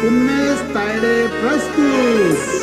उमेश तायडे प्रस्तुत।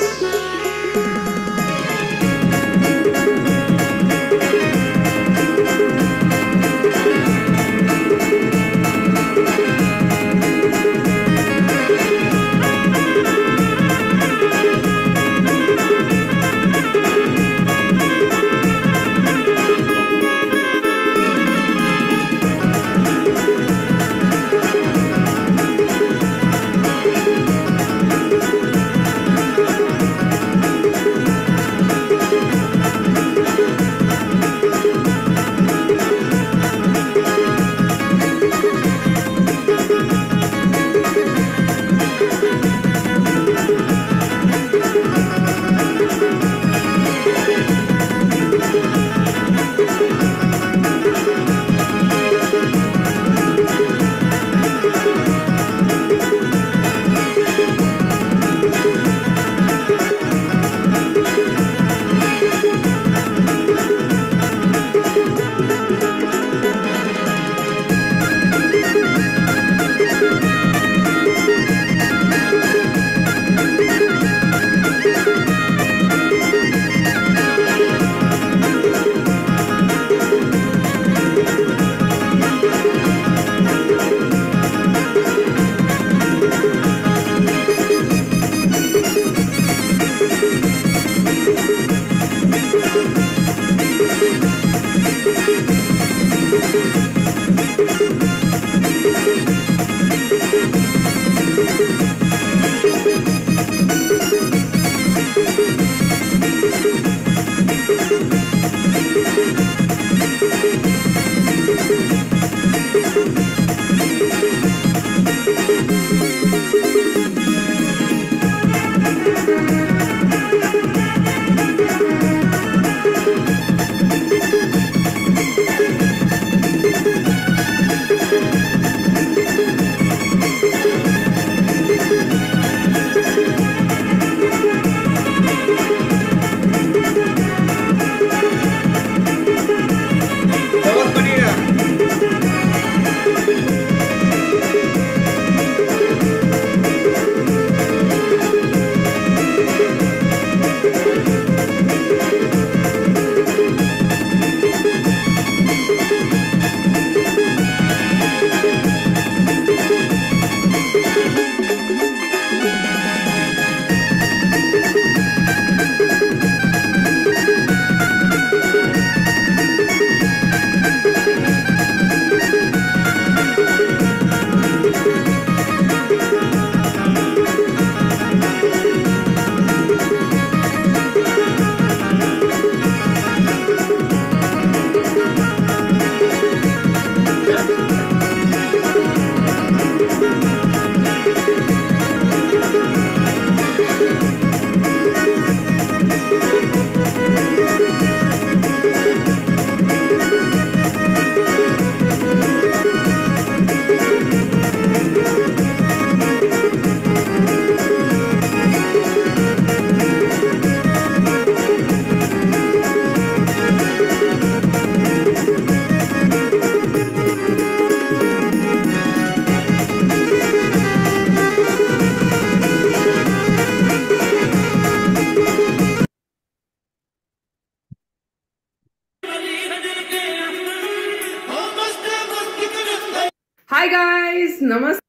Hi guys, namaste.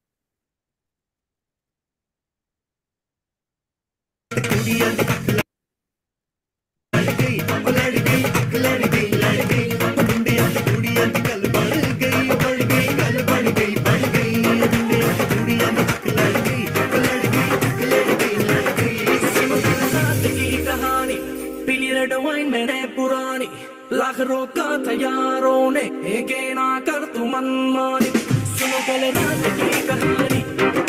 पुरानी lakh Roca था यारों ने एक ना कर तू मनमानी सुनो कल रात की कहानी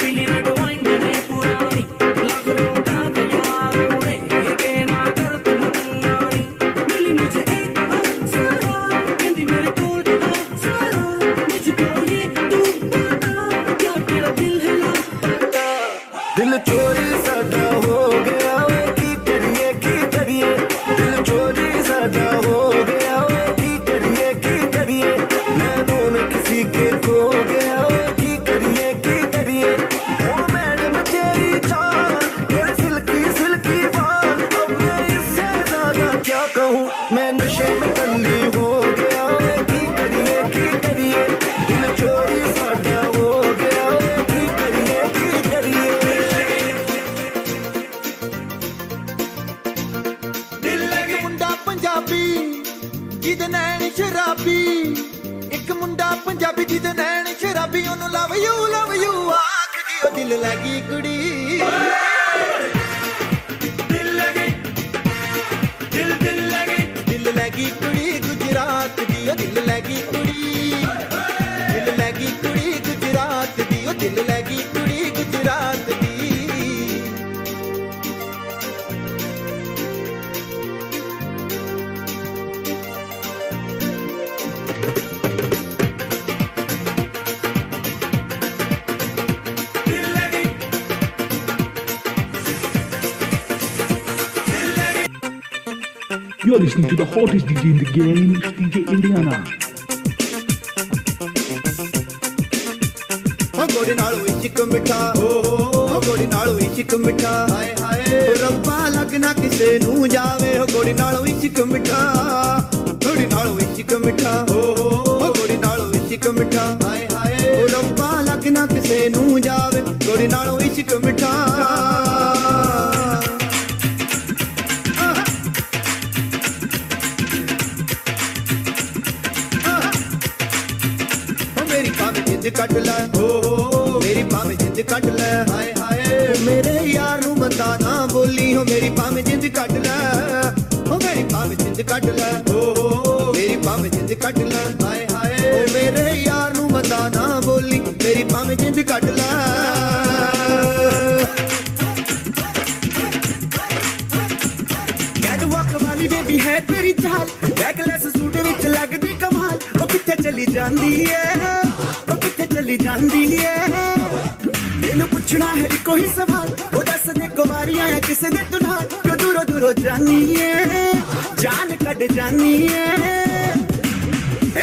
पीली रेड वाइन मैंने पुरानी लाख रोका था यारों ने एक ना कर तू मनमानी मिली मुझे एक अप्सरा कहती मेरे कोल अप्सरा मुझको ये तू बता क्या तेरा दिल है लापता दिल चोरी सादा हो गया की करिए दिल चोरी सादा हो गया की करिए मैं दोनों किसी के खो गया की करिए ओ नैन शराबी एक मुंडा पंजाबी जी दे नैन शराबी ओनू लव यू आखदी ओ दिल लगी कुड़ी दिल लगी कुड़ी गुजरात दी ओ दिल लगी कुड़ी गुजरात दी ओ दिल लगी कुड़ी गुजरात दी You are listening to the hottest DJ in the game, DJ Indiana. गोड़ी नाल इश्क मिठा हो गोड़ी नाल इश्क मिठा हाय हाय रब्बा लगना किसे नू जावे हो गोड़ी नाल इश्क मिठा गोड़ी नाल इश्क मिठा हो गोड़ी नाल इश्क मिठा हाय हाय रब्बा लगना किसे नू जावे गोड़ी नाल इश्क मिठा कट लै मेरी भावें जिंद कट लै हाय हाय मेरे यार नू मता ना बोली हो मेरी भावें जिंद कट लै हो मेरी भावें जिंद कट लै मेरी भावें जिंद कट लै हाय हाय मेरे यार नू मता ना बोली मेरी भावें जिंद कट लै कैटवॉक वाली बेबी है तेरी चाल बैकलेस सूट विच लगदी कमाल ओ किथे चली जांदी है चली जांदी है तेनू पुछना है कोई सवाल ओ दस दे कुमारियां है किसे दे तू नाल क्यों दूरों दूरों जानी है जान कट जानी है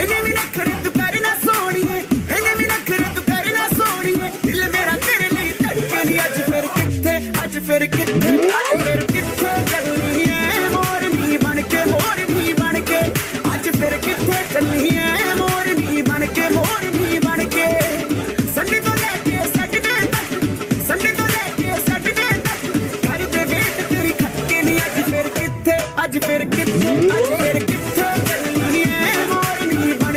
एने भी नखरे तू कर ना सोनी है एने भी नखरे तू कर ना सोनी है दिल मेरा तेरे लिए धड़के नहीं आज फिर किथे आज फिर किथे चलनी है मोरनी बन के आज फिर किथे चलनी है मोरनी बन के आज फिर किथे चलनी है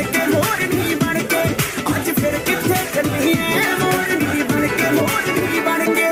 मोरनी बन के आज फिर किथे चलनी है मोरनी बन के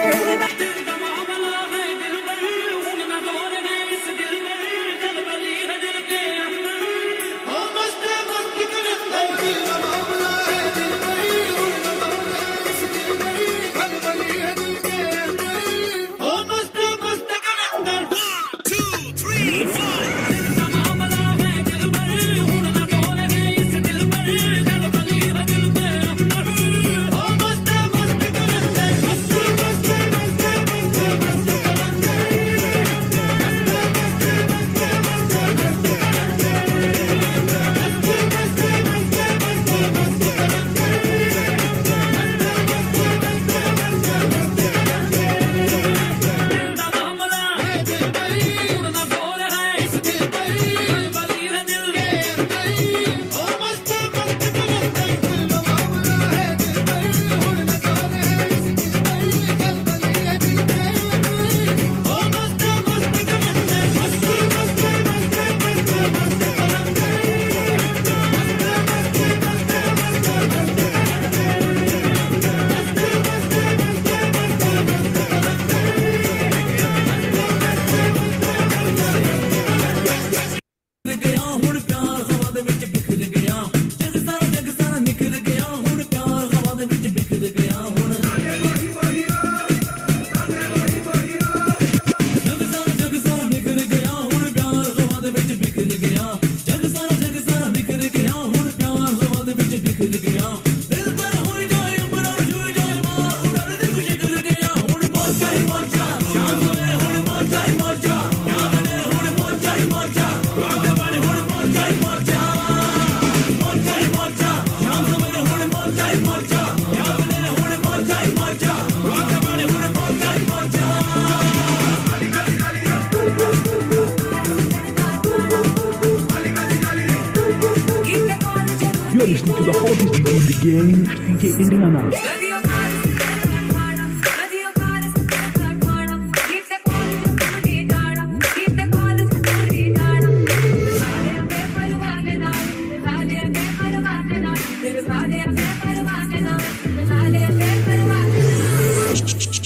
You are listening to the hottest DJ in the game, DJ Indiana.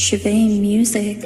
Shivane Music.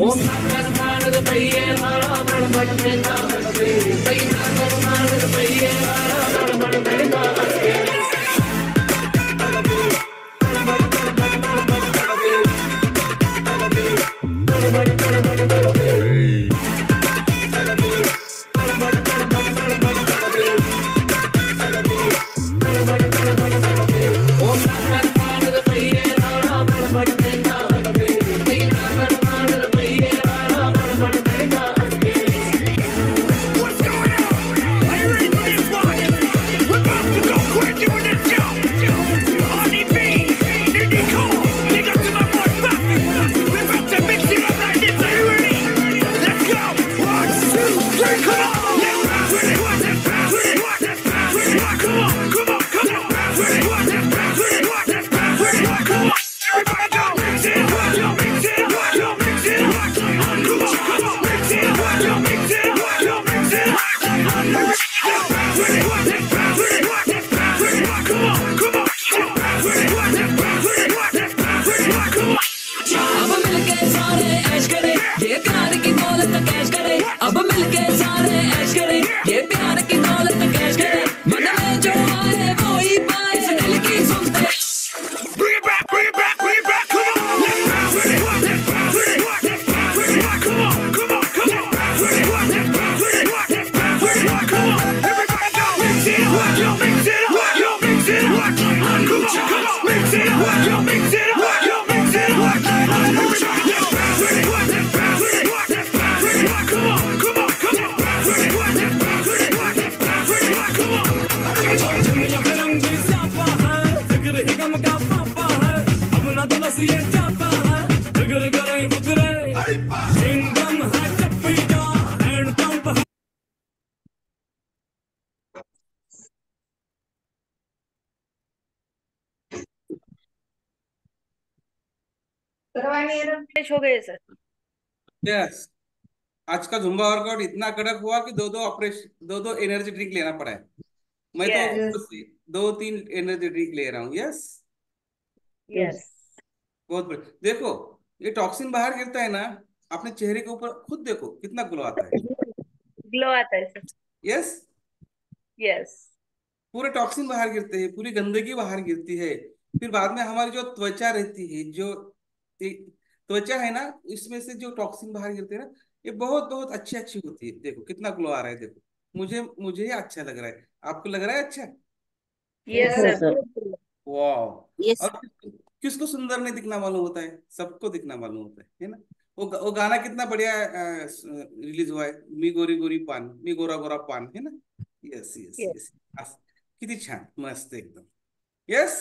हो गए सर। यस, आज का जुम्बा वर्कआउट इतना कड़क हुआ कि दो एनर्जी ड्रिंक लेना पड़ा है। मैं तो दो तीन एनर्जी ड्रिंक ले रहा हूँ। यस यस, बहुत बढ़िया। देखो, ये टॉक्सिन बाहर गिरता है ना, अपने चेहरे के ऊपर खुद देखो कितना ग्लो आता है। ग्लो आता है सर। यस यस, पूरे टॉक्सिन बाहर गिरते हैं, पूरी गंदगी बाहर गिरती है। फिर बाद में हमारी जो त्वचा रहती है, जो त्वचा है ना, इसमें से जो टॉक्सिन बाहर गिरते हैं ना, ये बहुत बहुत अच्छी अच्छी होती है। देखो कितना ग्लो आ रहा है। देखो मुझे ये अच्छा लग रहा है। आपको लग रहा है अच्छा? Yes sir. वाह। यस। और किसको सुंदर नहीं दिखना मालूम होता है? सबको दिखना मालूम होता है ना। वो गाना कितना बढ़िया रिलीज हुआ है, मी गोरी गोरी पान, मी गोरा गोरा पान, है ना। यस यस यस, किती छान, मस्त एकदम। यस,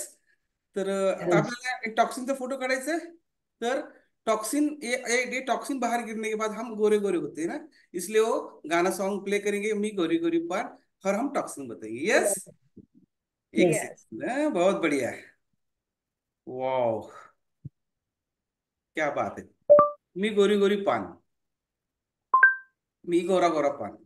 तर आता आपल्याला एक टॉक्सिनचा फोटो काढायचा आहे। तर टॉक्सिन ये टॉक्सिन बाहर गिरने के बाद हम गोरे गोरे होते हैं ना, इसलिए वो गाना सॉन्ग प्ले करेंगे, मी गोरी गोरी पान, और हम टॉक्सिन बताएंगे। यस, एक सेकंड, बहुत बढ़िया है। वाह, क्या बात है। मी गोरी गोरी पान, मी गोरा गोरा पान।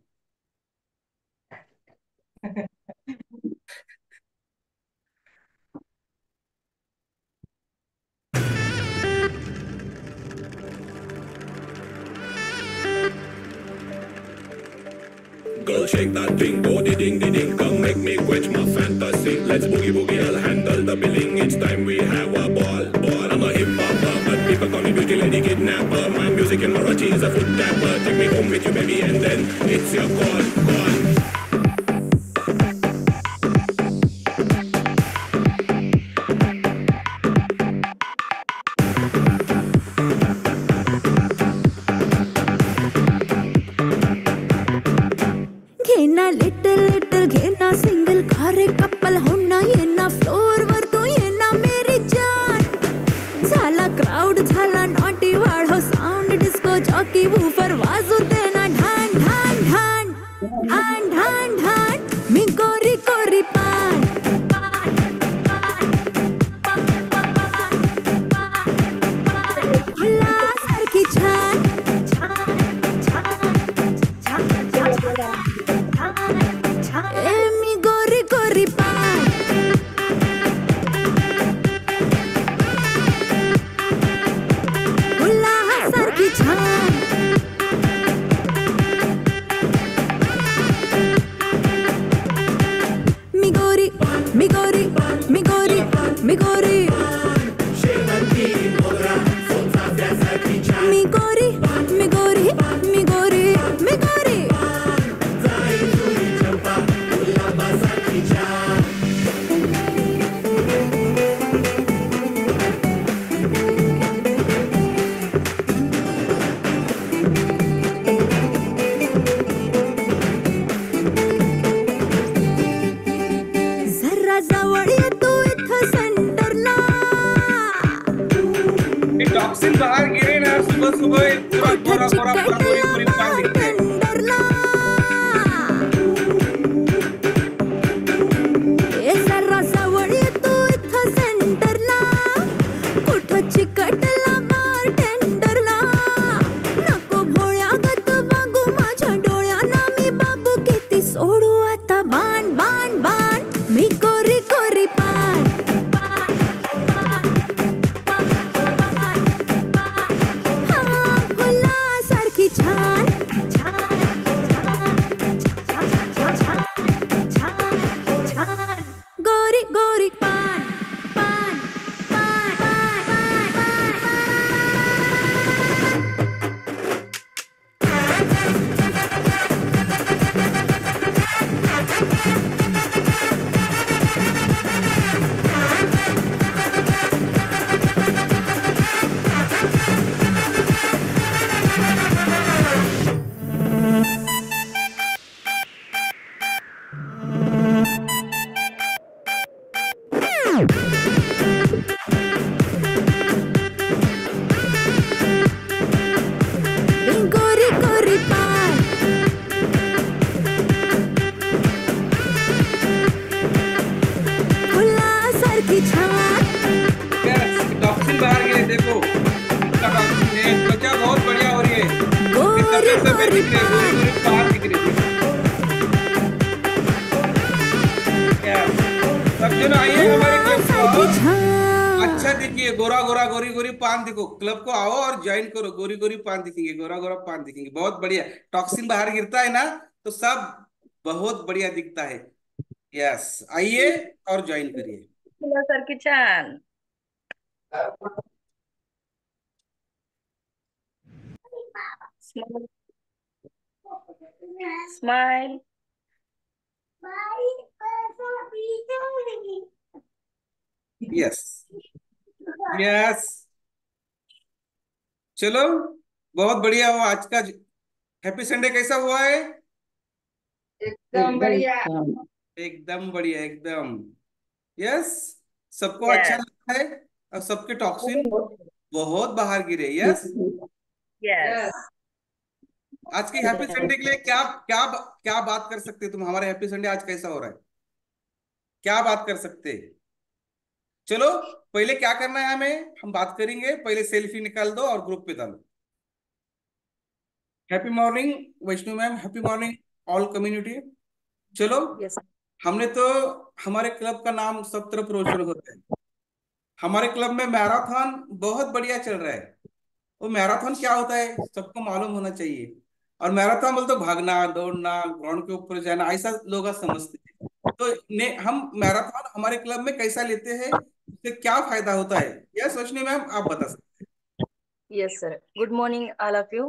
Girl, shake that thing, go di ding, come make me quench my fantasy. Let's boogie boogie, I'll handle the billing. It's time we have a ball. I'm a hip hopper, but people call me beauty lady kidnapper. My music and Marathi is a foot tapper. Take me home with you, baby, and then it's your call. घेना little little घेना single खारे couple होना ये ना floor वर तो ये ना मेरी जान झाला क्राउड झाला नॉटी वाढो साउंड डिस्को जॉकी वूफर वाजू देना ढान ढान ढान ढान ढान ढान मी गोरी गोरी पान फुला सारखी छान मी गोरी गोरी पान फुला मिगोरी मिगोरी मिगोरी मिगोरी मिगोरी मिगोरी मिगोरी जरा जवळ ये तू इथं सेंटरला ये टॉक्सिन बाहर गिरे ना सुबह सुबह पूरा गोरा गोरा गोरी गोरी पान दिखते हैं। टेंडरला ए जरा जवळ ये तू इथं सेंटरला कुठं चिकटला बार टेंडरला नको भोळ्या गत वागू माझ्या डोळ्यांना मी बाबू किती सोडू आता बाण बाण बाण मी कोरी कोरी पान हा फुलासारखी छान गोरी गोरी पान पान पान पान पान गोरी गोरी पान फुलासारखी छान टॉक्सिन बाहर गिरे देखो, ये त्वचा बहुत बढ़िया हो रही है। गोरी सफेद सफेद गोरी दिख रही है, गोरी गोरी बाहर दिख रही है। सब जन आइए हमारे क्लब फुलासारखी को। छान अच्छा दिखिए, गोरा गोरा गोरी गोरी पान दिखो, क्लब को आओ और ज्वाइन करो। गोरी गोरी पान दिखेंगे, गोरा गोरा पान दिखेंगे, बहुत बढ़िया। टॉक्सिन बाहर गिरता है ना तो सब बहुत बढ़िया दिखता है। यस, आइए और ज्वाइन करिए। फुलासारखी छान। स्माइल। यस यस, चलो बहुत बढ़िया हुआ आज का। हैप्पी संडे कैसा हुआ है? एकदम बढ़िया। एकदम बढ़िया, एकदम। यस, सबको Yes. अच्छा लगता है और सबके टॉक्सिन बहुत बाहर गिरे। Yes, yes. आज के हैप्पी संडे के लिए क्या क्या क्या बात कर सकते हो तुम? हमारे हैप्पी संडे आज कैसा हो रहा है, क्या बात कर सकते हैं? चलो पहले क्या करना है हमें, हम बात करेंगे। पहले सेल्फी निकाल दो और ग्रुप पे डालो। Happy morning Vaishnu ma'am, happy morning all community. चलो, यस। हमने तो हमारे क्लब का नाम सब तरफ रोशन होता है। हमारे क्लब में मैराथन बहुत बढ़िया चल रहा है। वो मैराथन क्या होता है सबको मालूम होना चाहिए। और मैराथन बोलते तो भागना, दौड़ना, ग्राउंड के ऊपर जाना, ऐसा लोग समझते हैं। तो हम मैराथन हमारे क्लब में कैसा लेते हैं, उससे क्या फायदा होता है, यह सोचने में आप बता सकते हैं। Yes sir, good morning all of you.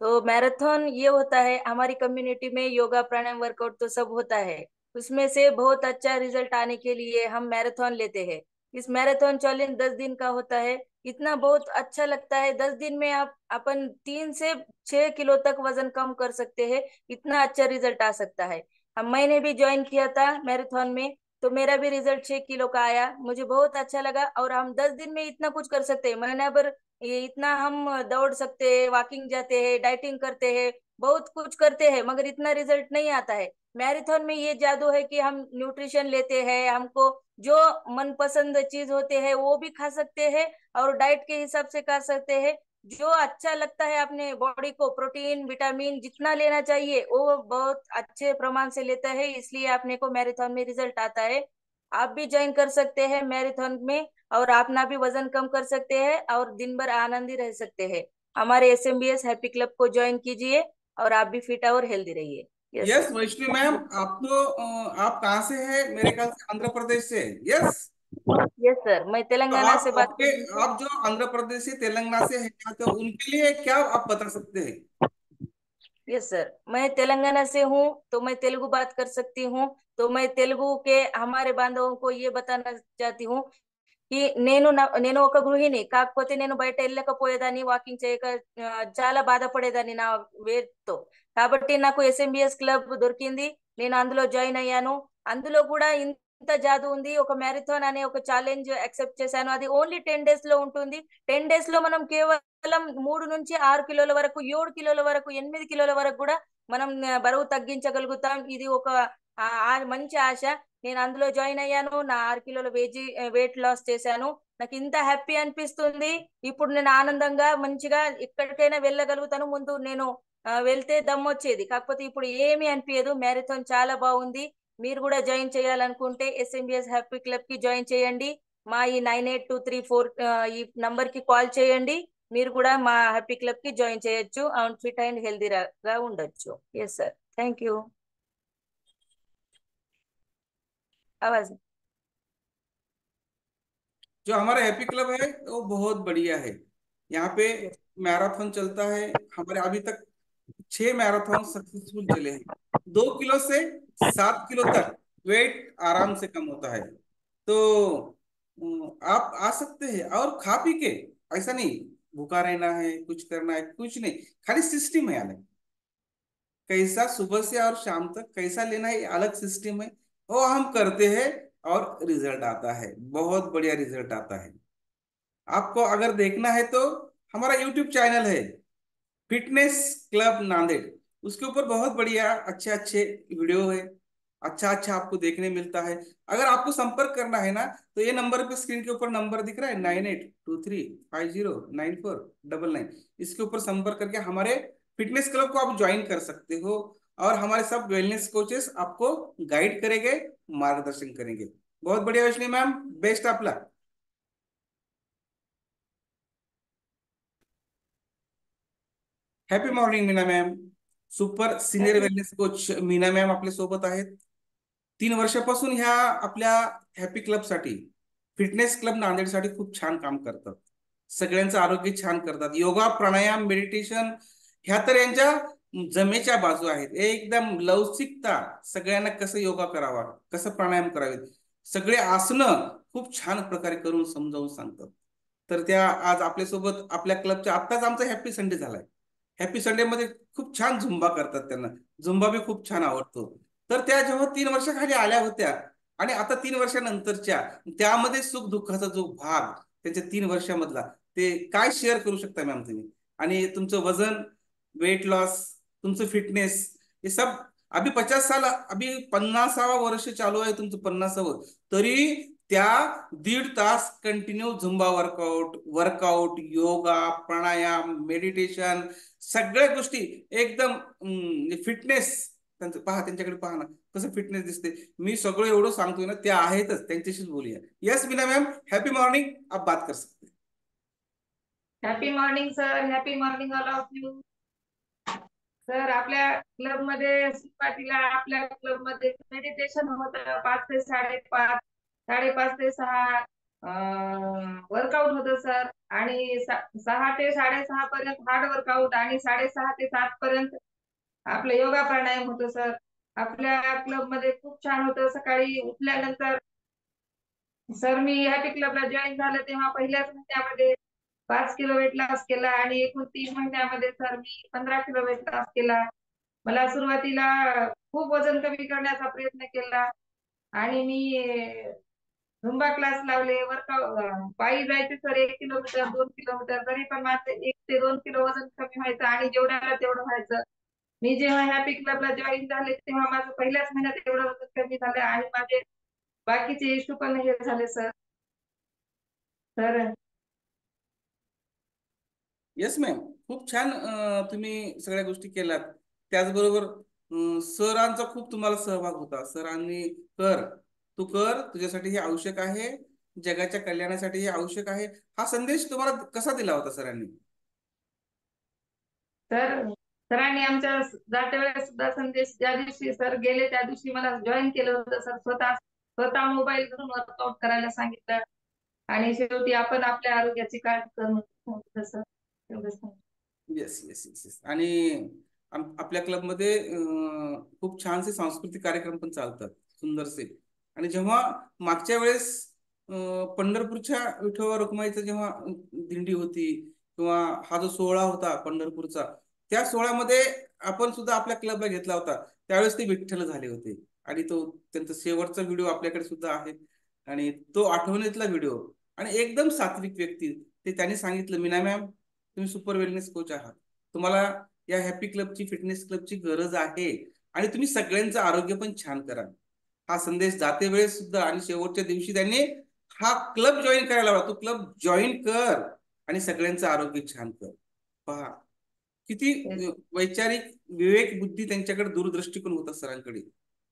तो मैराथन ये होता है, हमारी कम्युनिटी में योगा प्राणायाम वर्कआउट तो सब होता है। उसमें से बहुत अच्छा रिजल्ट आने के लिए हम मैराथन लेते हैं। इस मैराथन चैलेंज 10 दिन का होता है। इतना बहुत अच्छा लगता है। 10 दिन में आप अपन 3 से 6 किलो तक वजन कम कर सकते हैं। इतना अच्छा रिजल्ट आ सकता है। मैंने भी ज्वाइन किया था मैराथन में, तो मेरा भी रिजल्ट 6 किलो का आया। मुझे बहुत अच्छा लगा। और हम 10 दिन में इतना कुछ कर सकते हैं, महीना भर ये इतना हम दौड़ सकते हैं, वॉकिंग जाते हैं, डाइटिंग करते हैं, बहुत कुछ करते हैं, मगर इतना रिजल्ट नहीं आता है। मैराथन में ये जादू है कि हम न्यूट्रिशन लेते हैं, हमको जो मनपसंद चीज होते हैं वो भी खा सकते हैं और डाइट के हिसाब से खा सकते हैं। जो अच्छा लगता है अपने बॉडी को, प्रोटीन विटामिन जितना लेना चाहिए वो बहुत अच्छे प्रमाण से लेता है, इसलिए अपने को मैराथन में रिजल्ट आता है। आप भी ज्वाइन कर सकते हैं मैराथन में और अपना भी वजन कम कर सकते हैं और दिन भर आनंदी रह सकते हैं। हमारे SMBS हैप्पी क्लब को ज्वाइन कीजिए और आप भी फिट और हेल्दी रहिए। यस वैष्णवी मैम, आप तो आप कहाँ से हैं? मेरे ख्याल से आंध्र प्रदेश से। यस, यस सर, मैं तो तेलंगाना आप से बात कर आपके रही हूँ। आप जो आंध्र प्रदेश से तेलंगाना से हैं, तो उनके लिए क्या आप बता सकते हैं? यस सर, मैं तेलंगाना से हूँ, तो मैं तेलुगु बात कर सकती हूँ। तो मैं तेलुगु के हमारे बांधवों को ये बताना चाहती हूँ कि నేను ఒక గృహిణి, కాకపోతే నేను బయట వెళ్ళకపోయేదాన్ని, వాకింగ్ చేయక చాలా బాధపడేదాన్ని నా weight తో. కాబట్టి నాకు ఎస్ఎంబిఎస్ క్లబ్ దొరికింది, నేను అందులో జాయిన్ అయ్యాను. అందులో కూడా ఇంత జాదు ఉంది. ఒక మ్యారథాన్ అనే ఒక ఛాలెంజ్ యాక్సెప్ట్ చేశాను. అది ఓన్లీ 10 days లో ఉంటుంది. 10 days లో మనం కేవలం 3 నుంచి 6 కిలోల వరకు, 7 కిలోల వరకు, 8 కిలోల వరకు కూడా మనం బరువు తగ్గించగలుగుతాం. ఇది ఒక మంచి ఆశ. నేను అందులో జాయిన్ అయ్యాను. నా 6 కిలోల వెయిట్ లాస్ చేశాను. నాకు ఇంత హ్యాపీ అనిపిస్తుంది. ఇప్పుడు నేను ఆనందంగా మంచిగా ఎక్కడికైనా వెళ్ళగలుగుతాను. ముందు నేను వెళ్తే దమ్మొచ్చేది, కాకపోతే ఇప్పుడు ఏమీ అనిపించదు. మ్యారథాన్ చాలా బాగుంది. మీరు కూడా జాయిన్ చేయాలనుకుంటే ఎస్ఎంబిఎస్ హ్యాపీ క్లబ్ కి జాయిన్ చేయండి. మా ఈ 9823 ఈ నంబర్ కి కాల్ చేయండి. మీరు కూడా మా హ్యాపీ క్లబ్ కి జాయిన్ చేయొచ్చు. ఫిట్ అండ్ హెల్దీగా ఉండొచ్చు. Yes sir, thank you. आवाज जो हमारा हैप्पी क्लब है वो बहुत बढ़िया है। यहाँ पे यस मैराथन चलता है। हमारे अभी तक 6 मैराथन सक्सेसफुल चले हैं। 2 किलो से 7 किलो तक वेट आराम से कम होता है। तो आप आ सकते हैं और खा पी के, ऐसा नहीं भूखा रहना है, कुछ करना है, कुछ नहीं, खाली सिस्टम है अलग। कैसा सुबह से और शाम तक कैसा लेना है, ये अलग सिस्टम है। वो हम करते हैं और रिजल्ट आता है, बहुत बढ़िया रिजल्ट आता है। आपको अगर देखना है तो हमारा यूट्यूब चैनल है फिटनेस क्लब नांदेड़, उसके ऊपर बहुत बढ़िया अच्छे अच्छे वीडियो है, अच्छा अच्छा आपको देखने मिलता है। अगर आपको संपर्क करना है ना, तो ये नंबर पे स्क्रीन के ऊपर नंबर दिख रहा है 9823509499, इसके ऊपर संपर्क करके हमारे फिटनेस क्लब को आप ज्वाइन कर सकते हो। और हमारे सब वेलनेस कोचेस आपको गाइड करेंगे, मार्गदर्शन करेंगे। बहुत बढ़िया Vaishnavi ma'am, best of luck. Happy morning Meena ma'am, super senior wellness coach Meena ma'am आपल्या सोबत आहेत। 3 वर्षापासून ह्या आपल्या हॅपी क्लब साठी, फिटनेस क्लब नांदेड साठी खूप छान काम करतात। सगळ्यांचं आरोग्य छान करतात। योगा, प्राणायाम, मेडिटेशन ह्या तर यांच्या जमेच्या बाजू आहेत। एकदम लवचिकता, सगळ्यांना कसं योगा करावा, कसं प्राणायाम करावे, सगळे आसनं खूप छान प्रकारे करून समजावून सांगतात। तर त्या आज आपल्यासोबत आपल्या क्लबच्या, आत्ताच आमचा हॅपी संडे झालाय। हॅपी संडे मध्ये खूप छान झुंबा करतात, त्यांना झुंबा बी खूप छान आवडतो। तर त्या जेव्हा 3 वर्षाखाली आल्या होत्या आणि आता 3 वर्षानंतरच्या, त्यामध्ये सुख दुःखाचा जो भाग त्यांच्या 3 वर्षामधला, ते काय शेअर करू शकता मॅम तुम्ही? आणि तुमचं वजन, वेट लॉस, तुमचं फिटनेस, ये सब अभी 50 साल, अभी 50वा वर्ष चालू आहे तुमचं, 50व, तरी त्या 1.5 तास कंटिन्यू झुंबा वर्कआउट, योगा, प्राणायाम, मेडिटेशन, सगळ्या गोष्टी एकदम फिटनेस त्यांचं पहा, त्यांच्याकडे पहा ना कसं फिटनेस दिसते। मी सगळं एवढं सांगतोय ना, त्या आहेतच, त्यांच्याशीच बोलूया। Yes Meena ma'am, happy morning, आप बात कर सकते हैं। Happy morning sir, happy morning all of you sir. आपल्या क्लब मध्ये सुरुवातीला आपल्या क्लब मध्ये मेडिटेशन होतं 5 ते 5:30, 5:30 ते 6 वर्कआउट होतं सर, आणि 6 ते 6:30 पर्यंत हार्ड वर्कआउट, आणि 6:30 ते 7 पर्यंत आपलं योगा प्राणायाम होतं सर. आपल्या क्लब मध्ये खूप छान होतं. सकाळी उठल्यानंतर सर, मी हॅपी क्लबला जॉईन झालं तेव्हा पहिल्याच महिन्यामध्ये 5 किलो वेट लॉस केला, आणि एकूण 3 महिन्यामध्ये सर मी 15 किलो वेट लॉस केला. मला सुरुवातीला खूप वजन कमी करण्याचा प्रयत्न केला, आणि मी झुंबा क्लास लावले, वर्कआउट पायी जायचे सर, 1 किलोमीटर 2 किलोमीटर, तरी पण माझं 1 ते 2 किलो वजन कमी व्हायचं, आणि जेवढ्याला तेवढं व्हायचं. मी जेव्हा हॅपी क्लबला जॉईन झाले तेव्हा माझं पहिल्याच महिन्यात एवढं वजन कमी झालं, आणि माझे बाकीचे इश्यू पण हे झाले सर. तर येस मॅम, खूप छान तुम्ही सगळ्या गोष्टी केल्यात। त्याचबरोबर सरांचा खूप तुम्हाला सहभाग होता। सरांनी कर, तू कर, तुझ्यासाठी हे आवश्यक आहे, जगाच्या कल्याणासाठी हे आवश्यक आहे, हा संदेश तुम्हाला कसा दिला होता सरांनी? सर, सरांनी आमच्या जाते वेळेस सुद्धा संदेश ज्या दिवशी सर गेले त्या दिवशी मला जॉईन केलं होतं सर. स्वतः मोबाईल घेऊन वर्कआउट करायला सांगितलं आणि शेवटी आपण आपल्या आरोग्याची काळजी करून सर एवढंच. Yes yes yes yes. आणि आपल्या क्लबमध्ये खूप छानसे सांस्कृतिक कार्यक्रम पण चालतात, सुंदरसे. आणि जेव्हा मागच्या वेळेस पंढरपूरच्या विठोबा रखुमाईचं जेव्हा दिंडी होती किंवा हा जो सोहळा होता पंढरपूरचा, त्या सोहळ्यामध्ये आपण सुद्धा आपल्या क्लबला घेतला होता. त्यावेळेस ते विठ्ठल झाले होते आणि तो त्यांचा शेवटचा व्हिडिओ आपल्याकडे सुद्धा आहे आणि तो आठवणीतला व्हिडिओ. आणि एकदम सात्विक व्यक्ती, ते त्यांनी सांगितलं, मीना मॅम तुम्ही सुपर वेलनेस कोच आहात, तुम्हाला या हॅपी क्लबची, फिटनेस क्लबची गरज आहे आणि तुम्ही सगळ्यांचं आरोग्य पण छान करा. हा संदेश जाते वेळेस सुद्धा आणि शेवटच्या दिवशी त्यांनी हा क्लब जॉईन करायला हवा. तू क्लब जॉईन कर आणि सगळ्यांचं आरोग्य छान कर. पहा किती वैचारिक विवेक बुद्धी त्यांच्याकडे, दूरदृष्टिकोन होता सरांकडे.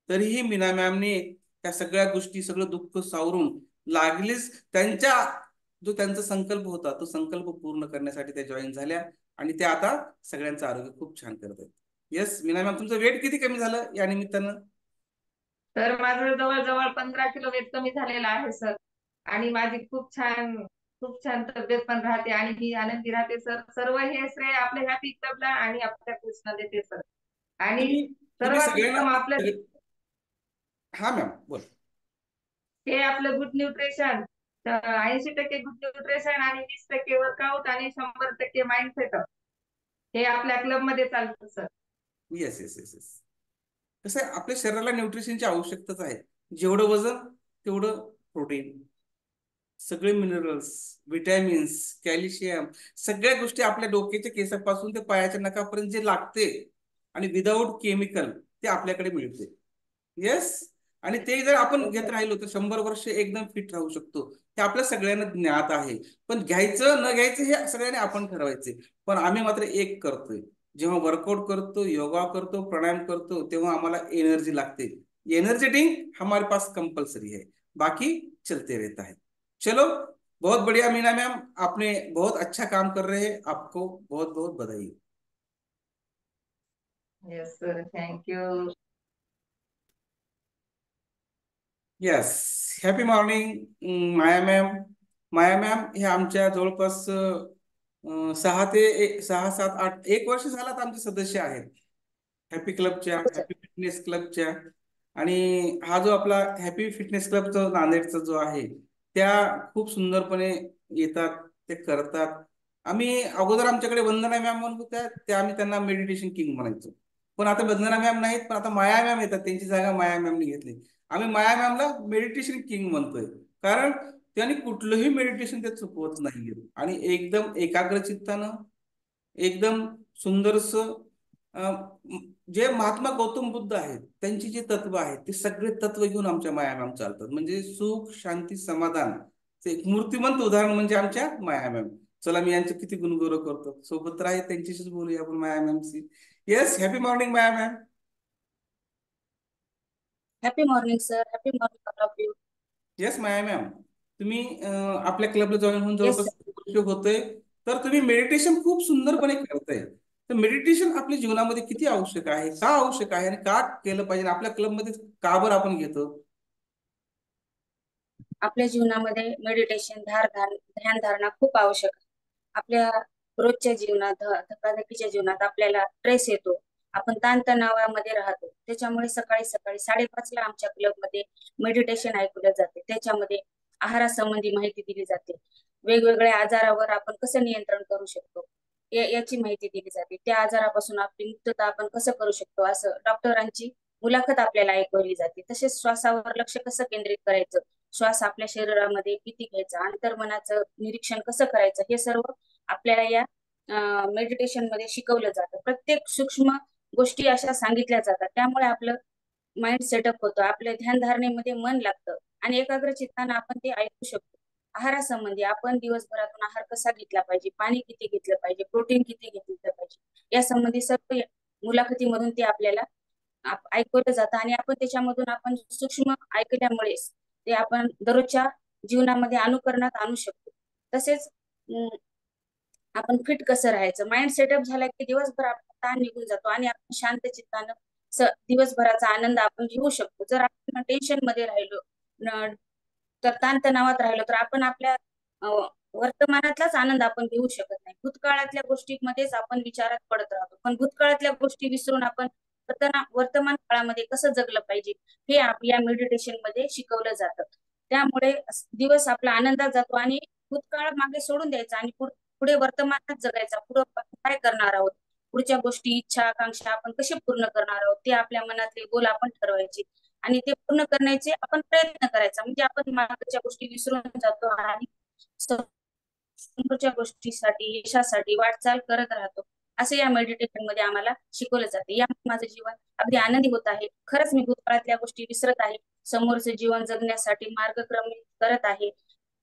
तरीही मीना मॅमने त्या सगळ्या गोष्टी, सगळं दुःख सावरून लागलीच त्यांचा संकल्प होता तो संकल्प पूर्ण करण्यासाठी त्या जॉईन झाल्या आणि त्या आता सगळ्यांचं आरोग्य खूप छान करत आहेत. येस मीना मॅम, तुमचं वेट किती कमी झालं या निमित्तानं? तर माझं जवळजवळ 15 किलो वेट कमी झालेलं आहे सर. आणि माझी खूप छान तब्येत पण राहते आणि मी आनंदी राहते सर. सर्व हे श्रेय आपल्या हॅपी क्लबला आणि आपल्या कोचला देते सर. आणि तुम्ही सर्वात सगळ्यांना उत्तम आपलं हा मॅम बोल. हे आपलं गुड न्यूट्रिशन, 80% गुड न्यूट्रिशन आणि 20% वर्कआउट आणि 100% माइंड सेटअप, हे आपल्या क्लब मध्ये चालतं sir. Yes yes yes yes. कसं आहे, आपल्या शरीराला न्यूट्रिशनची आवश्यकताच आहे. जेवढं वजन तेवढं प्रोटीन, सगळे मिनरल्स, विटॅमिन्स, कॅल्शियम, सगळ्या गोष्टी आपल्या डोक्याच्या केसापासून ते पायाच्या नखापर्यंत जे लागते आणि विदाऊट केमिकल ते आपल्याकडे मिळते. येस. आणि ते जर आपण घेत राहिलो तर 100 वर्ष एकदम फिट राहू शकतो. हे आपल्या सगळ्यांना ज्ञात आहे. पण घ्यायचं न घ्यायचं हे सगळ्यांनी आपण ठरवायचे. पण आम्ही मात्र एक करतोय, जेव्हा वर्कआउट करतो, योगा करतो, प्राणायाम करतो, तेव्हा आम्हाला एनर्जी लागते. एनर्जी ड्रिंक हमारे पास कंपल्सरी है, बाकी चलते रहता है. चलो बहुत बढ़िया मीना मैम, आपने बहुत अच्छा काम कर रहे हैं, आपको बहुत बहुत बधाई. Yes sir, thank you. Yes. Happy morning Maya ma'am. Maya ma'am हे आमच्या जवळपास 6 7 8 1 वर्ष झालात आमचे सदस्य आहेत हॅपी क्लबच्या, हॅपी फिटनेस क्लबच्या. आणि हा जो आपला हॅपी फिटनेस क्लबचा नांदेडचा जो आहे, त्या खूप सुंदरपणे येतात, ते करतात. आम्ही अगोदर आमच्याकडे वंदना मॅम म्हणत होत्या, त्या आम्ही त्यांना मेडिटेशन किंग म्हणायचो. पण आता वंदना मॅम नाहीत, पण आता माया मॅम येतात, त्यांची जागा माया मॅमने घेतली. आम्ही माया मॅमला मेडिटेशन किंग म्हणतोय, कारण त्यांनी कुठलंही मेडिटेशन ते चुकवत नाहीये आणि एकदम एकाग्र चित्तानं, एकदम सुंदरस जे महात्मा गौतम बुद्ध आहेत त्यांची जे तत्व आहेत ते सगळे तत्व घेऊन आमच्या माया मॅम चालतात. म्हणजे सुख, शांती, समाधान एक मूर्तिमंत उदाहरण म्हणजे आमच्या माया मॅम. चला मी यांचं किती गुणगौरव करतो, सोबत राहील त्यांच्याशीच बोलूया आपण माया मॅमशी. Yes, happy morning Maya ma'am. Happy morning sir, happy morning all of you. Yes Maya ma'am, तुम्ही आपल्या क्लबला जॉईन होऊन येस जवळपास 1 वर्ष होतंय, तर तुम्ही मेडिटेशन खूप सुंदरपणे करताय. तर मेडिटेशन आपल्या जीवनामध्ये किती आवश्यक आहे, का आवश्यक आहे आणि का केलं पाहिजे, आपल्या क्लबमध्ये का बरं आपण घेतो? आपल्या जीवनामध्ये मेडिटेशन, ध्यान धारणा खूप आवश्यक आहे. आपल्या रोजच्या जीवनात, धकाधकीच्या जीवनात आपल्याला स्ट्रेस येतो, आपण ताणतणावामध्ये राहतो. त्याच्यामुळे सकाळी सकाळी 5:30ला आमच्या क्लबमध्ये मेडिटेशन ऐकवलं जाते. त्याच्यामध्ये आहारासंबंधी माहिती दिली जाते, वेगवेगळ्या आजारावर आपण कसं नियंत्रण करू शकतो याची माहिती दिली जाते. त्या आजारापासून आपली मुक्तता आपण कसं करू शकतो असं डॉक्टरांची मुलाखत आपल्याला ऐकवली जाते. तसेच श्वासावर लक्ष कसं केंद्रित करायचं, श्वास आपल्या शरीरामध्ये किती घ्यायचा, अंतर्मनाचं निरीक्षण कसं करायचं, हे सर्व आपल्याला या मेडिटेशन मध्ये शिकवलं जातं. प्रत्येक सूक्ष्म गोष्टी अशा सांगितल्या जातात. त्यामुळे आपलं माइंड सेटअप होतं, आपल्या ध्यान धारणेमध्ये मन लागतं आणि एकाग्र चित्तानं आपण ते ऐकू शकतो. आहारासंबंधी आपण दिवसभरातून आहार कसा घेतला पाहिजे, पाणी किती घेतलं पाहिजे, प्रोटीन किती घेतलं पाहिजे, या संबंधी सर्व मुलाखतीमधून ते आपल्याला ऐकवलं जातं आणि आपण त्याच्यामधून आपण सूक्ष्म ऐकल्यामुळेच ते आपण दररोजच्या जीवनामध्ये अनुकरणात आणू शकतो. तसेच आपण फिट कसं राहायचं. माइंड सेटअप झाला की दिवसभर आपला ताण निघून जातो आणि आपण शांत चित्तानं दिवसभराचा आनंद आपण घेऊ शकतो. जर आपण टेन्शन मध्ये राहिलो तर ताणतणावात राहिलो तर आपण आपल्या वर्तमानातलाच आनंद आपण घेऊ शकत नाही. भूतकाळातल्या गोष्टींमध्येच आपण विचारात पडत राहतो. पण भूतकाळातल्या गोष्टी विसरून आपण वर्तमान काळामध्ये कसं जगलं पाहिजे हे या मेडिटेशन मध्ये शिकवलं जातं. त्यामुळे दिवस आपला आनंदात जातो आणि भूतकाळ मागे सोडून द्यायचा आणि पुढे वर्तमानात जगायचा. पुढे काय करणार आहोत, पुढच्या गोष्टी, इच्छा, आकांक्षा आपण कसे पूर्ण करणार आहोत ते आपल्या मनातले गोल आपण ठरवायचे आणि ते पूर्ण करण्याचे आपण प्रयत्न करायचा. म्हणजे आपण मागच्या गोष्टी विसरून जातो आणि समोरच्या गोष्टीसाठी, यशासाठी वाटचाल करत राहतो. असे या मेडिटेशन मध्ये आम्हाला शिकवलं जाते. यामुळे माझं जीवन अगदी आनंदी होत आहे. खरंच मी भूतकाळातल्या गोष्टी विसरत आहे. समोरचं जीवन जगण्यासाठी मार्गक्रमण करत आहे.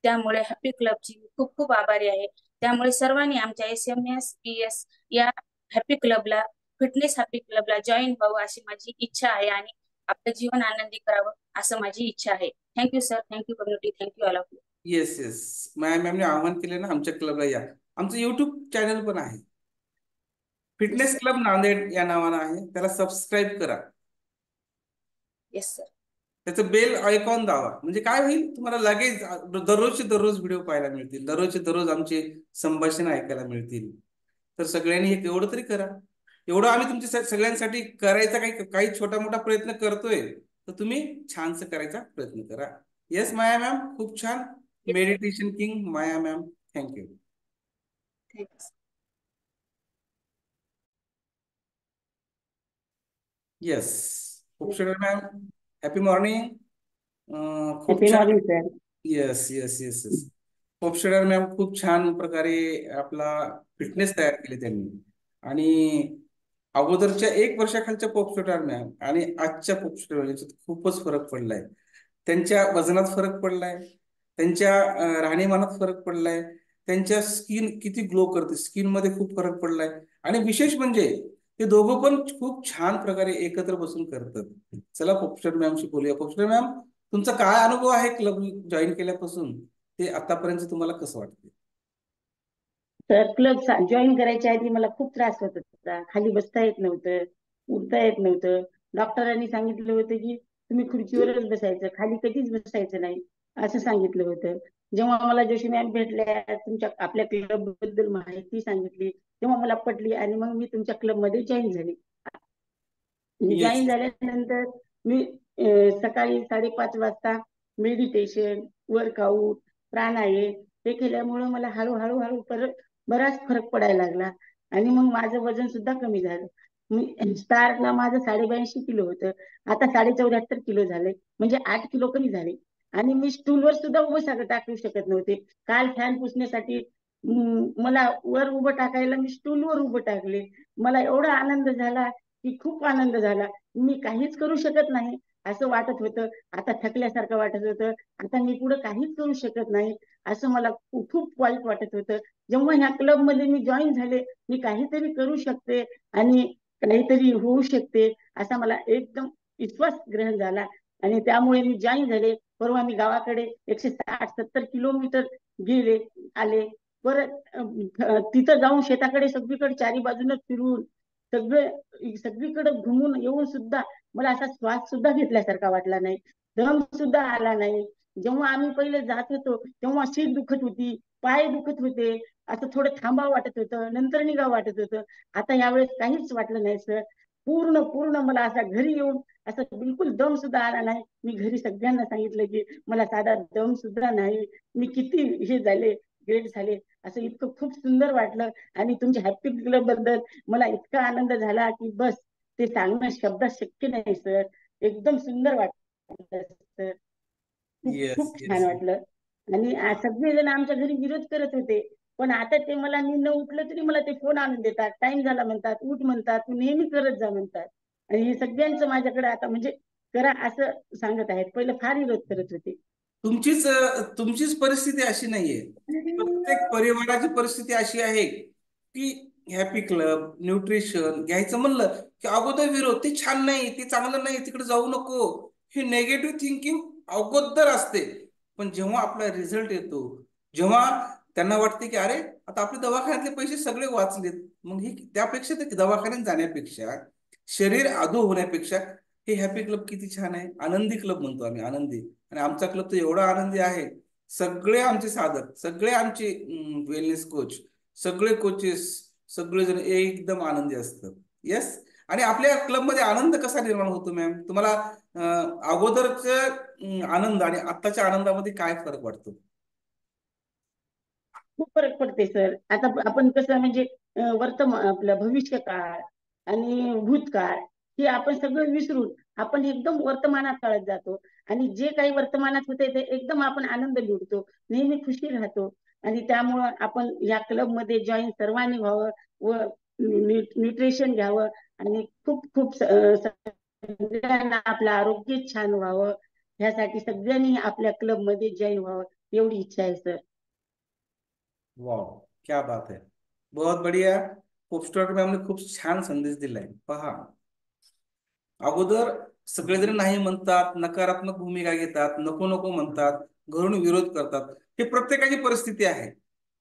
त्यामुळे हॅपी क्लबची खूप खूप आभारी आहे. त्यामुळे सर्वांनी आमच्या SMS या हॅपी क्लबला, फिटनेस हॅपी क्लबला जॉईन व्हावं अशी माझी इच्छा आहे आणि आपलं जीवन आनंदी करावं असं माझी इच्छा आहे. Thank you sir, thank you community, thank you all of you. Yes yes मॅमने आवाहन केले ना आमच्या क्लबला या. आमचं युट्यूब चॅनल पण आहे, फिटनेस क्लब नांदेड या नावानं आहे. त्याला सबस्क्राईब करा. Yes sir. त्याचं बेल आयकॉन दावा. म्हणजे काय होईल, तुम्हाला लगेच दररोजचे दररोज व्हिडिओ पाहायला मिळतील, दररोजचे दररोज आमचे संभाषण ऐकायला मिळतील. तर सगळ्यांनी हे एवढं तरी करा. एवढं आम्ही तुमच्या सगळ्यांसाठी करायचा काही छोटा मोठा प्रयत्न करतोय, तर तुम्ही छानसं करायचा प्रयत्न करा. येस माया मॅम, खूप छान meditation king Maya ma'am, thank you. Thank you. Yes खूप मॅम, हॅपी मॉर्निंग. खूप हॅपी छान. Morning sir. Yes yes yes yes पोपशेडर मॅम खूप छान प्रकारे आपला फिटनेस तयार केली त्यांनी. आणि अगोदरच्या 1 वर्षाखालच्या पोपशेडर मॅम आणि आजच्या पोपशेडर याच्यात खूपच फरक पडलाय. त्यांच्या वजनात फरक पडलाय, त्यांच्या राहणीमानात फरक पडलाय, त्यांच्या स्किन किती ग्लो करते, स्किन मध्ये खूप फरक पडलाय. आणि विशेष म्हणजे ते दोघं पण खूप छान प्रकारे एकत्र बसून करतात. चला पोपशेडर मॅमशी बोलूया. पोपशेडर मॅम, तुमचा काय अनुभव आहे क्लब जॉईन केल्यापासून, ते आतापर्यंत तुम्हाला कसं वाटतं? तर क्लब जॉईन करायच्या आधी मला खूप त्रास होत होता. खाली बसता येत नव्हतं, उठता येत नव्हतं. डॉक्टरांनी सांगितलं होतं की तुम्ही खुर्चीवरच बसायचं, खाली कधीच बसायचं नाही असं सांगितलं होतं. जेव्हा मला जोशी मॅम भेटल्या, आपल्या क्लब बद्दल माहिती सांगितली, तेव्हा मला पटली आणि मग मी तुमच्या क्लब मध्ये जॉईन झाली. जॉईन झाल्यानंतर मी सकाळी 5:30 वाजता मेडिटेशन, वर्कआउट, प्राणायाम हे केल्यामुळे मला हळूहळू परत बराच फरक पडायला लागला आणि मग माझं वजन सुद्धा कमी झालं. मी स्टार्टला माझं 82 किलो होतं, आता 74 किलो झालंय, म्हणजे 8 किलो कमी झाले. आणि मी स्टूलवर सुद्धा उभं टाकू शकत नव्हते. काल फॅन पुसण्यासाठी मला वर उभं टाकायला मी स्टूलवर उभं टाकले. मला एवढा आनंद झाला की खूप आनंद झाला. मी काहीच करू शकत नाही असं वाटत होतं. आता थकल्यासारखं वाटत होतं. आता मी पुढे काहीच करू शकत नाही असं मला खूप वाईट वाटत होतं. जेव्हा ह्या क्लब मध्ये मी जॉईन झाले, मी काहीतरी करू शकते आणि काहीतरी होऊ शकते असा मला एकदम विश्वास ग्रहण झाला आणि त्यामुळे मी जॉईन झाले. परवा मी गावाकडे 160-70 किलोमीटर गेले आले. परत तिथं जाऊन शेताकडे सगळीकडे 4 बाजूने फिरून सगळीकडे घुमून येऊन सुद्धा मला असा श्वास सुद्धा घेतल्यासारखा वाटला नाही, दम सुद्धा आला नाही. जेव्हा आम्ही पहिले जात होतो तेव्हा शीट दुखत होती, पाय दुखत होते, असं थोडं थांबावं वाटत होतं, नंतर निघावं वाटत होतं. आता यावेळेस काहीच वाटलं नाही सर. पूर्ण मला असा घरी येऊन असं बिलकुल दम सुद्धा आला नाही. मी घरी सगळ्यांना सांगितलं की मला साधा दम सुद्धा नाही, मी किती हे झाले, ग्रेट झाले, असं इतकं खूप सुंदर वाटलं. आणि तुमच्या हॅपी क्लब बद्दल मला इतका आनंद झाला की बस ते सांगणं शब्दात शक्य नाही सर. एकदम सुंदर वाटलं सर, खूप छान वाटलं. आणि सगळेजण आमच्या घरी विरोध करत होते, पण आता ते मला मी न उठलं तरी मला ते फोन आणून देतात, टाइम झाला म्हणतात, उठ म्हणतात, तू नेहमी करत जा म्हणतात. आणि हे सगळ्यांचं माझ्याकडे आता म्हणजे करा असं सांगत आहेत. पहिलं फार विरोध करत होते. तुमचीच परिस्थिती अशी नाहीये, प्रत्येक परिवाराची परिस्थिती अशी आहे की हॅपी क्लब न्यूट्रिशन घ्यायचं म्हणलं की अगोदर विरोध, ते छान नाही, ते चांगलं नाही, तिकडे जाऊ नको, हे नेगेटिव्ह थिंकिंग अगोदर असते. पण जेव्हा आपला रिझल्ट येतो, जेव्हा त्यांना वाटते की अरे आता आपले दवाखान्यातले पैसे सगळे वाचलेत, मग ही त्यापेक्षा ते दवाखान्यात जाण्यापेक्षा, शरीर आधो होण्यापेक्षा हे हॅपी क्लब किती छान आहे. आनंदी क्लब म्हणतो आम्ही, आनंदी. आणि आमचा क्लब तर एवढा आनंदी आहे. सगळे आमचे साधक, सगळे आमचे वेलनेस कोच, सगळे कोचेस, सगळेजण एकदम आनंदी असतात. येस. आणि आपल्या क्लबमध्ये आनंद कसा निर्माण होतो मॅम, तुम्हाला अगोदरच आनंद आणि आत्ताच्या आनंदामध्ये काय फरक वाटतो? खूप फरक पडते सर. आता आपण कसं म्हणजे वर्तमान आपलं भविष्य काळ आणि भूतकाळ हे आपण सगळं विसरून आपण एकदम वर्तमानात काळात जातो. आणि जे काही वर्तमानात होते ते एकदम आपण आनंद लुटतो, नेहमी खुशी राहतो. आणि त्यामुळं आपण या क्लब मध्ये जॉईन सर्वांनी व्हावं व न्यूट्रिशन घ्यावं आणि खूप खूप सगळ्यांना आपलं आरोग्य छान व्हावं, ह्यासाठी सगळ्यांनी आपल्या क्लब मध्ये जॉईन व्हावं एवढी इच्छा आहे सर. वाव, क्या बात है, बहुत बढ़िया. पोपस्टार मॅम ने खूप छान संदेश दिलाय. पहा, अगोदर सगळेजण नाही म्हणतात, नकारात्मक भूमिका घेतात, नको नको म्हणतात, घरून विरोध करतात. हे प्रत्येकाची परिस्थिती आहे.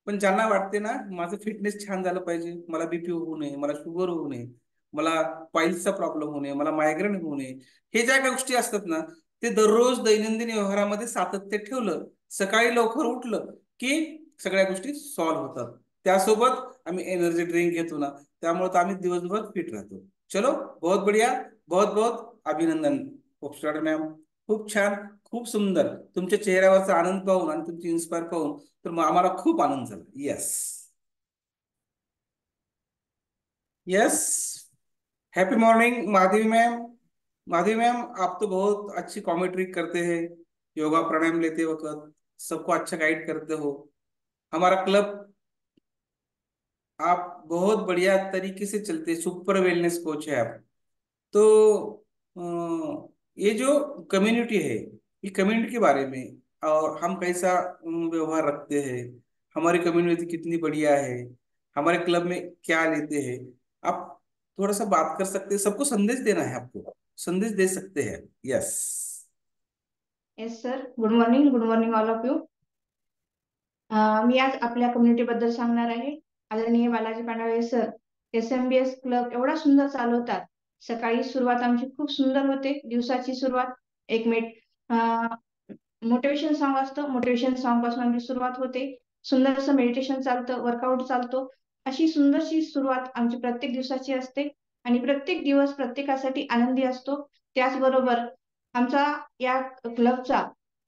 पण ज्यांना वाटते ना माझं फिटनेस छान झालं पाहिजे, मला बीपी होऊ नये, मला शुगर होऊ नये, मला पाईल्सचा प्रॉब्लेम होऊ नये, मला मायग्रेन होऊ नये, हे ज्या गोष्टी असतात ना ते दररोज दैनंदिन व्यवहारामध्ये सातत्य ठेवलं, सकाळी लवकर उठलं की सगळ्या गोष्टी सॉल्व्ह होतात. त्यासोबत आम्ही एनर्जी ड्रिंक घेतो ना, त्यामुळे तर आम्ही दिवसभर फिट राहतो. चलो, बहुत बढ़िया, बहुत बहुत अभिनंदन पोपस्टार मॅम. खूप छान, खूप सुंदर. तुमच्या चेहऱ्यावरचा आनंद पाहून आणि तुमची इन्स्पायर पाहून तर आम्हाला खूप आनंद झाला. Yes yes. Happy morning Madhavi ma'am. Madhavi ma'am, आप तो बहुत अच्छी कॉमेंट्री करते हैं, योगा प्राणायाम लेते वक्त सबको अच्छा गाइड करते हो. हमारा क्लब आप बहुत बढ़िया तरीके से चलते, सुपर वेलनेस कोच है आप. तो ये जो कम्युनिटी है, ये कम्युनिटी के बारे में और हम कैसा व्यवहार रखते हैं, हमारी कम्युनिटी कितनी बढ़िया है, हमारे क्लब में क्या लेते हैं, आप थोड़ा सा बात कर सकते हैं. सबको संदेश देना है, आपको संदेश दे सकते हैं. Yes yes sir. Good morning all of you. मी आज आपल्या कम्युनिटी बद्दल सांगणार आहे. आदरणीय Balaji Pandale sir SMBS club एवढा सुंदर चालवतात. सकाळी सुरुवात आमची खूप सुंदर होते, दिवसाची सुरुवात. एक मोटिवेशन सॉन्ग असतं, मोटिवेशन सॉन्ग पासून आमची सुरुवात होते. सुंदर असं मेडिटेशन चालतं, वर्कआउट चालतो. अशी सुंदरशी सुरुवात आमची प्रत्येक दिवसाची असते आणि प्रत्येक दिवस प्रत्येकासाठी आनंदी असतो. त्याचबरोबर आमचा या क्लबचा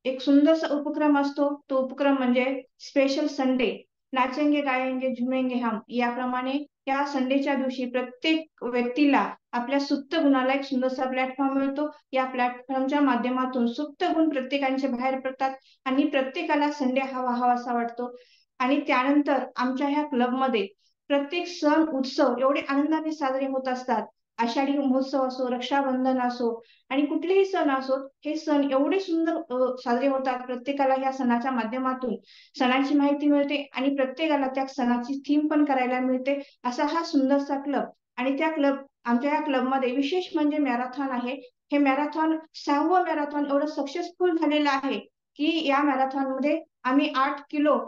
एक सुंदरसा उपक्रम असतो. तो उपक्रम म्हणजे स्पेशल संडे, नाचेंगे गाएंगे झुमेंगे हम. याप्रमाणे या संडेच्या दिवशी प्रत्येक व्यक्तीला आपल्या सुप्त गुणाला एक सुंदरसा प्लॅटफॉर्म मिळतो. या प्लॅटफॉर्मच्या माध्यमातून सुप्त गुण प्रत्येकांचे बाहेर पडतात आणि प्रत्येकाला संडे हवासा वाटतो. आणि त्यानंतर आमच्या ह्या क्लबमध्ये प्रत्येक सण उत्सव एवढे आनंदाने साजरे होत असतात. आषाढी महोत्सव असो, रक्षाबंधन असो आणि कुठलेही सण असो, हे सण एवढे सुंदर साजरे होतात. प्रत्येकाला या सणाच्या माध्यमातून सणाची माहिती मिळते आणि प्रत्येकाला त्या सणाची थीम पण करायला मिळते. असा हा सुंदरसा क्लब. आणि आमच्या या क्लबमध्ये विशेष म्हणजे मॅरेथॉन आहे. हे मॅरेथॉन 6वं मॅरेथॉन एवढं सक्सेसफुल झालेलं आहे की या मॅरेथॉन मध्ये आम्ही 8 किलो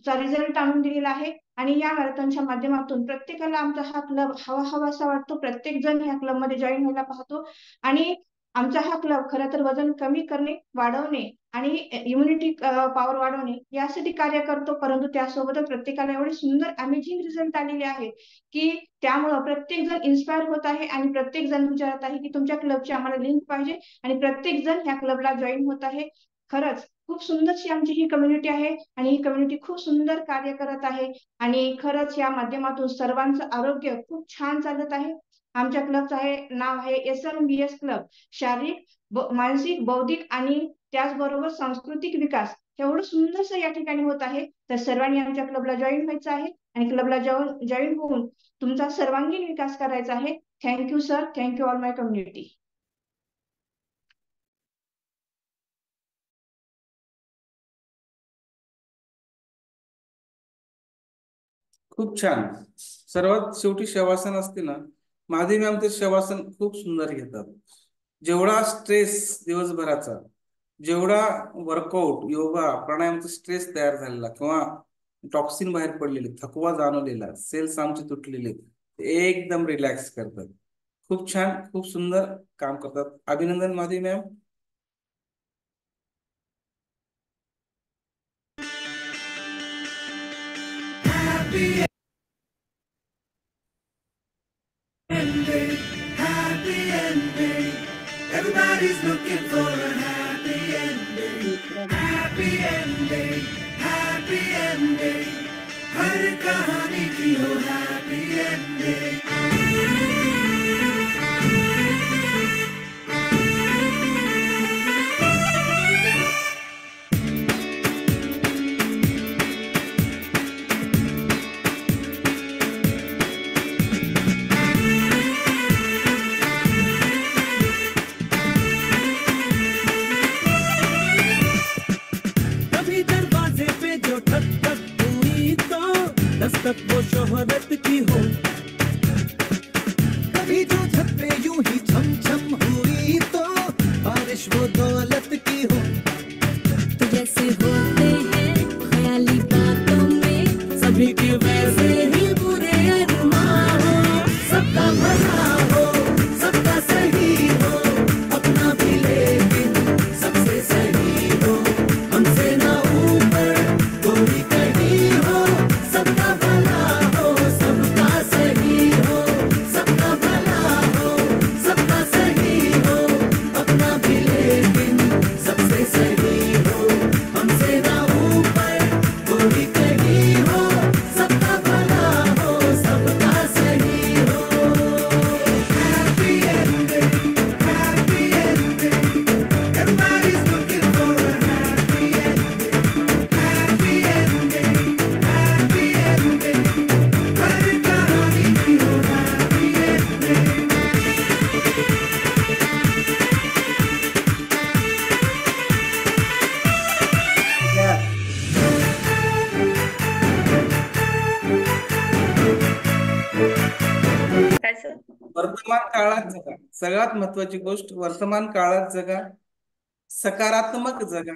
चा रिझल्ट आणून दिलेला आहे. आणि या मॅरेथॉनच्या माध्यमातून प्रत्येकाला आमचा हा क्लब हवासा वाटतो. प्रत्येक जण या क्लब मध्ये जॉईन व्हायला पाहतो. आणि आमचा हा क्लब खरं तर वजन कमी करणे, वाढवणे आणि इम्युनिटी पॉवर वाढवणे यासाठी कार्य करतो. परंतु त्यासोबतच प्रत्येकाला एवढे सुंदर अमेझिंग रिझल्ट आलेले आहेत की त्यामुळे प्रत्येक जण इन्स्पायर होत आहे आणि प्रत्येक जण विचारत आहे की तुमच्या क्लबची आम्हाला लिंक पाहिजे. आणि प्रत्येक जण ह्या क्लबला जॉईन होत आहे. खरंच खूप सुंदरशी आमची ही कम्युनिटी आहे आणि ही कम्युनिटी खूप सुंदर कार्य करत आहे. आणि खरंच या माध्यमातून सर्वांचं आरोग्य खूप छान चालत आहे. आमच्या क्लबचं नाव आहे SMBS क्लब. शारीरिक, मानसिक, बौद्धिक आणि त्याचबरोबर सांस्कृतिक विकास एवढं सुंदरसं या ठिकाणी होत आहे. तर सर्वांनी आमच्या क्लबला जॉईन व्हायचं आहे आणि क्लबला जॉईन होऊन तुमचा सर्वांगीण विकास करायचा आहे. Thank you sir. थँक्यू ऑल माय कम्युनिटी. खूप छान. सर्वात शेवटी शवासन असते ना, माधवी मॅम ते शवासन खूप सुंदर घेतात. जेवढा स्ट्रेस दिवसभराचा, जेवढा वर्कआउट, योगा, प्राणायामचा स्ट्रेस तयार झालेला किंवा टॉक्सिन बाहेर पडलेले, थकवा जाणवलेला, सेल्स आमचे तुटलेले एकदम रिलॅक्स करतात. खूप छान, खूप सुंदर काम करतात. अभिनंदन Madhavi ma'am. Happy ending, happy ending. Everybody's looking for a happy ending. Happy ending, happy ending. हर कहानी की हो happy ending. कभी दरवाजे पे जो ठक ठक हुई तो दस्तक वो शोहरत की हो, कभी जो छत पे यूं ही छम छम हुई तो बारिश वो दौलत की हो. तो जैसे होते हैं ख्याली बातों में सभी के वैसे ही बुरे अरमान हो. सबका भला हो, सबका सही हो, अपना भी लेकिन सबसे सही हो. हमसे ना ऊपर कोई कहीं हो. सबका भला हो, सबका सही हो, सबका भला हो, सबका सही हो, अपना भी लेकिन सबसे सही हो. हमसे ना ऊपर कोई कहीं हो. सबका भला हो, सबका सही हो. Happy ending, happy ending. Everybody's looking for a happy ending. Happy ending, happy ending. हर कहानी की हो happy ending. वर्तमान काळात जगा. सगळ्यात महत्वाची गोष्ट, वर्तमान काळात जगा, सकारात्मक जगा,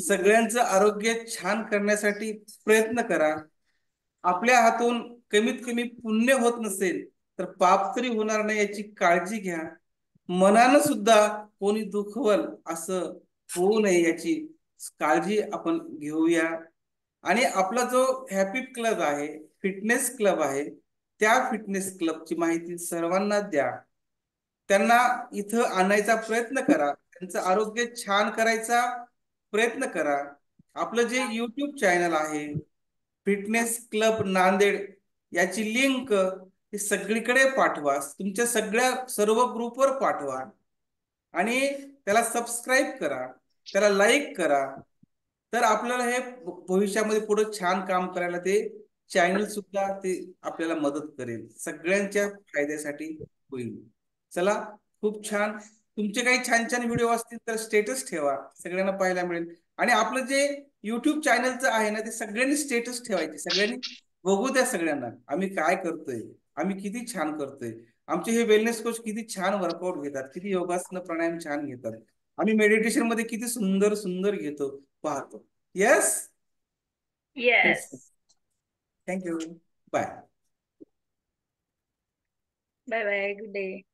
सगळ्यांचं आरोग्य छान करण्यासाठी प्रयत्न करा. आपल्या हातून कमीत कमी पुण्य होत नसेल तर पाप तरी होणार नाही याची काळजी घ्या. मनानं सुद्धा कोणी दुखवल असं होऊ नये याची काळजी आपण घेऊया. आणि आपला जो हॅपी क्लब आहे, फिटनेस क्लब आहे, त्या फिटनेस क्लबची माहिती सर्वांना द्या. त्यांना इथं आणायचा प्रयत्न करा. त्यांचं आरोग्य छान करायचा प्रयत्न करा. आपलं जे YouTube चॅनल आहे फिटनेस क्लब नांदेड, याची लिंक ही सगळीकडे पाठवा. तुमच्या सर्व ग्रुपवर पाठवा आणि त्याला सबस्क्राईब करा, त्याला लाईक करा. तर आपल्याला हे भविष्यामध्ये पुढे छान काम करायला ते चॅनल सुद्धा ते आपल्याला मदत करेल, सगळ्यांच्या फायद्यासाठी होईल. चला, खूप छान. तुमचे काही छान छान व्हिडिओ असतील तर स्टेटस ठेवा, सगळ्यांना पाहायला मिळेल. आणि आपलं जे YouTube चॅनलचं आहे ना, ते सगळ्यांनी स्टेटस ठेवायचे. सगळ्यांनी बघू द्या सगळ्यांना आम्ही काय करतोय, आम्ही किती छान करतोय. आमचे हे वेलनेस कोच किती छान वर्कआउट घेतात, किती योगासन प्राणायाम छान घेतात. आम्ही मेडिटेशन मध्ये किती सुंदर सुंदर घेतो, पाहतो. Yes yes. Thank you. Bye. Bye bye. Good day.